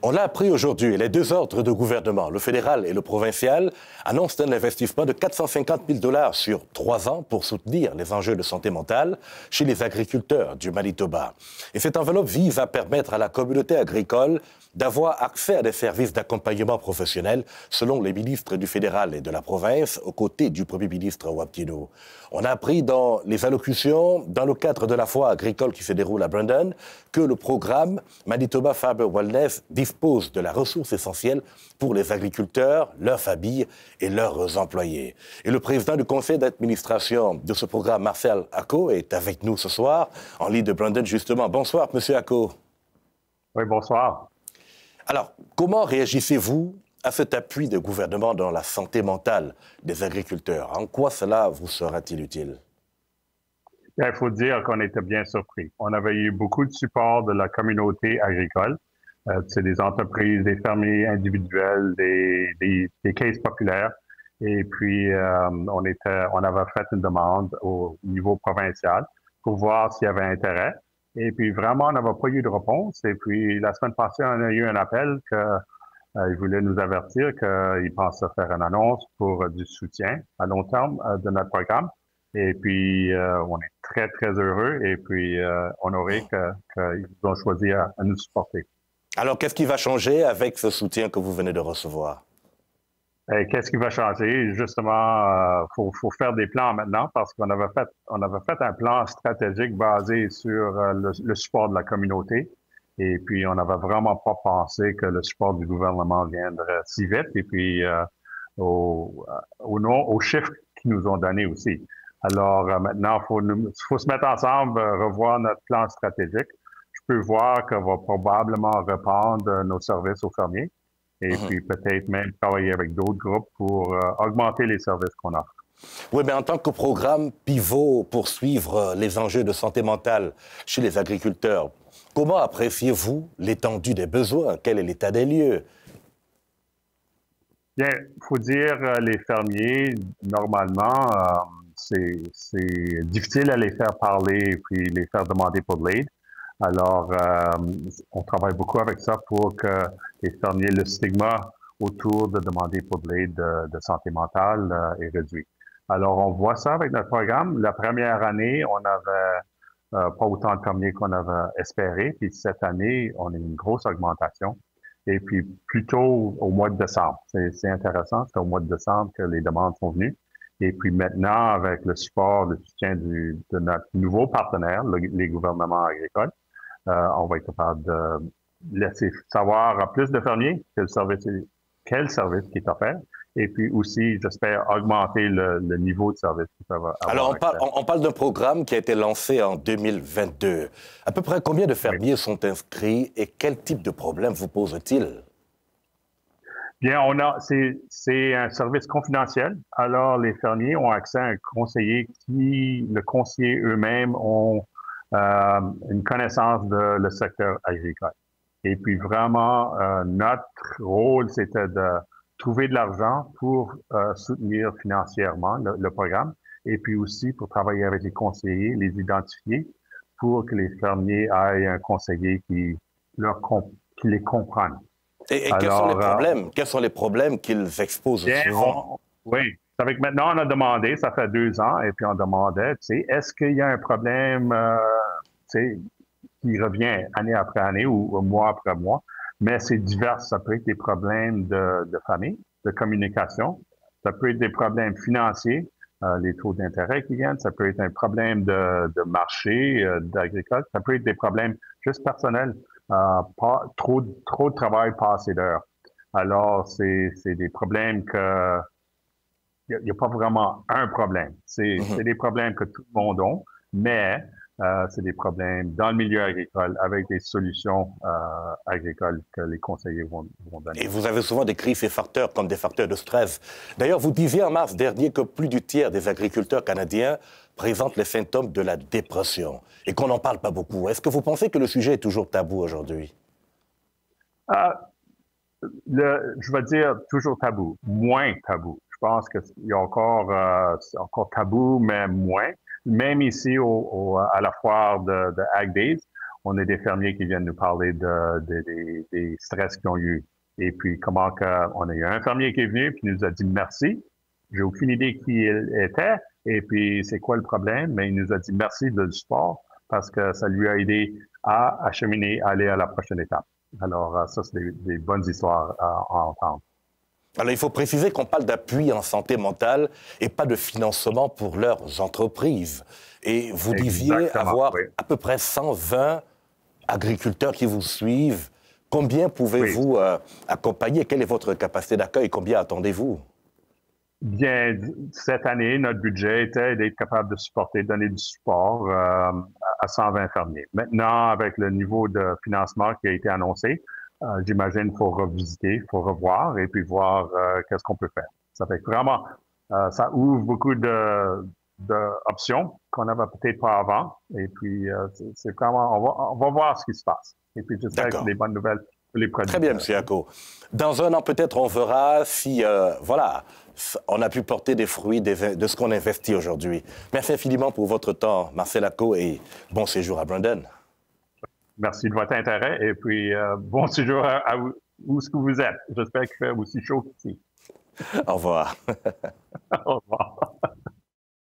On l'a appris aujourd'hui, les deux ordres de gouvernement, le fédéral et le provincial, annoncent un investissement de 450 000 $ sur 3 ans pour soutenir les enjeux de santé mentale chez les agriculteurs du Manitoba. Et cette enveloppe vise à permettre à la communauté agricole d'avoir accès à des services d'accompagnement professionnel selon les ministres du fédéral et de la province, aux côtés du premier ministre Waptino. On a appris dans les allocutions, dans le cadre de la foire agricole qui se déroule à Brandon, que le programme Manitoba Farmer Wellness dispose de la ressource essentielle pour les agriculteurs, leurs familles et leurs employés. Et le président du conseil d'administration de ce programme, Marcel Acko, est avec nous ce soir, en ligne de Brandon justement. Bonsoir, Monsieur Acko. Oui, bonsoir. Alors, comment réagissez-vous à cet appui de gouvernement dans la santé mentale des agriculteurs? En quoi cela vous sera-t-il utile? Il faut dire qu'on était bien surpris. On avait eu beaucoup de support de la communauté agricole. C'est des entreprises, des fermiers individuels, des caisses populaires. Et puis, on avait fait une demande au niveau provincial pour voir s'il y avait intérêt. Et puis, vraiment, on n'avait pas eu de réponse. Et puis, la semaine passée, on a eu un appel qu'ils voulaient nous avertir qu'ils pensaient faire une annonce pour du soutien à long terme de notre programme. Et puis, on est très, très heureux et puis honorés qu'ils ont choisi à nous supporter. Alors, qu'est-ce qui va changer avec ce soutien que vous venez de recevoir? Qu'est-ce qui va changer? Justement, faut faire des plans maintenant parce qu'on avait fait un plan stratégique basé sur le support de la communauté. Et puis, on n'avait vraiment pas pensé que le support du gouvernement viendrait si vite. Et puis, aux chiffres qu'ils nous ont donnés aussi. Alors, maintenant, faut se mettre ensemble, revoir notre plan stratégique. Je peux voir qu'on va probablement reprendre nos services aux fermiers. Et puis peut-être même travailler avec d'autres groupes pour augmenter les services qu'on offre. Oui, mais en tant que programme pivot pour suivre les enjeux de santé mentale chez les agriculteurs, comment appréciez-vous l'étendue des besoins? Quel est l'état des lieux? Bien, il faut dire, les fermiers, normalement, c'est difficile à les faire parler puis les faire demander pour de l'aide. Alors, on travaille beaucoup avec ça pour que les fermiers, le stigma autour de demander pour de l'aide de santé mentale est réduit. Alors, on voit ça avec notre programme. La première année, on n'avait pas autant de fermiers qu'on avait espéré. Puis cette année, on a une grosse augmentation. Et puis, plutôt au mois de décembre. C'est intéressant, c'est au mois de décembre que les demandes sont venues. Et puis maintenant, avec le support, le soutien de notre nouveau partenaire, les gouvernements agricoles, on va être capable de laisser savoir à plus de fermiers quel service qui est offert. Et puis aussi, j'espère, augmenter le niveau de service qu'ils peuvent avoir. Alors, on parle d'un programme qui a été lancé en 2022. À peu près combien de fermiers sont inscrits et quel type de problème vous pose-t-il? Bien, c'est un service confidentiel. Alors, les fermiers ont accès à un conseiller le conseiller eux-mêmes ont une connaissance de le secteur agricole. Et puis vraiment, notre rôle, c'était de trouver de l'argent pour soutenir financièrement le programme et puis aussi pour travailler avec les conseillers, les identifier pour que les fermiers aient un conseiller qui les comprenne. Et quels sont les problèmes? Quels sont les problèmes qu'ils exposent souvent? Oui. Avec maintenant, on a demandé, ça fait 2 ans, et puis on demandait, tu sais, est-ce qu'il y a un problème, tu sais, qui revient année après année ou mois après mois, mais c'est divers. Ça peut être des problèmes de famille, de communication, ça peut être des problèmes financiers, les taux d'intérêt qui viennent, ça peut être un problème de marché, d'agricole, ça peut être des problèmes juste personnels, trop de travail, pas assez d'heures. Alors, c'est des problèmes que il n'y a pas vraiment un problème. C'est des problèmes que tout le monde a, mais c'est des problèmes dans le milieu agricole avec des solutions agricoles que les conseillers vont donner. Et vous avez souvent décrit ces facteurs comme des facteurs de stress. D'ailleurs, vous disiez en mars dernier que plus du tiers des agriculteurs canadiens présentent les symptômes de la dépression et qu'on n'en parle pas beaucoup. Est-ce que vous pensez que le sujet est toujours tabou aujourd'hui? Je vais dire toujours tabou, moins tabou. Je pense qu'il y a encore tabou, mais moins. Même ici, à la foire de Ag Days, on a des fermiers qui viennent nous parler des stress qu'ils ont eu. Et puis, comment on a eu un fermier qui est venu, puis nous a dit merci. J'ai aucune idée qui il était, et puis c'est quoi le problème, mais il nous a dit merci de le support parce que ça lui a aidé à acheminer, à aller à la prochaine étape. Alors, ça, c'est des bonnes histoires à entendre. Alors, il faut préciser qu'on parle d'appui en santé mentale et pas de financement pour leurs entreprises. Et vous disiez avoir à peu près 120 agriculteurs qui vous suivent. Combien pouvez-vous accompagner? Quelle est votre capacité d'accueil? Combien attendez-vous? Bien, cette année, notre budget était d'être capable de supporter, donner du support à 120 fermiers. Maintenant, avec le niveau de financement qui a été annoncé, j'imagine qu'il faut revisiter, il faut revoir et puis voir qu'est-ce qu'on peut faire. Ça fait que vraiment, ça ouvre beaucoup d'options qu'on n'avait peut-être pas avant. Et puis, c'est vraiment, on va voir ce qui se passe. Et puis, j'espère que c'est des bonnes nouvelles pour les produits. Très bien, M. Yako. Dans un an, peut-être, on verra si, voilà, on a pu porter des fruits de ce qu'on investit aujourd'hui. Merci infiniment pour votre temps, Marcel Yako, et bon séjour à Brandon. Merci de votre intérêt et puis bon séjour à où est-ce que vous êtes. J'espère qu'il fait aussi chaud qu'ici. Au revoir. Au revoir.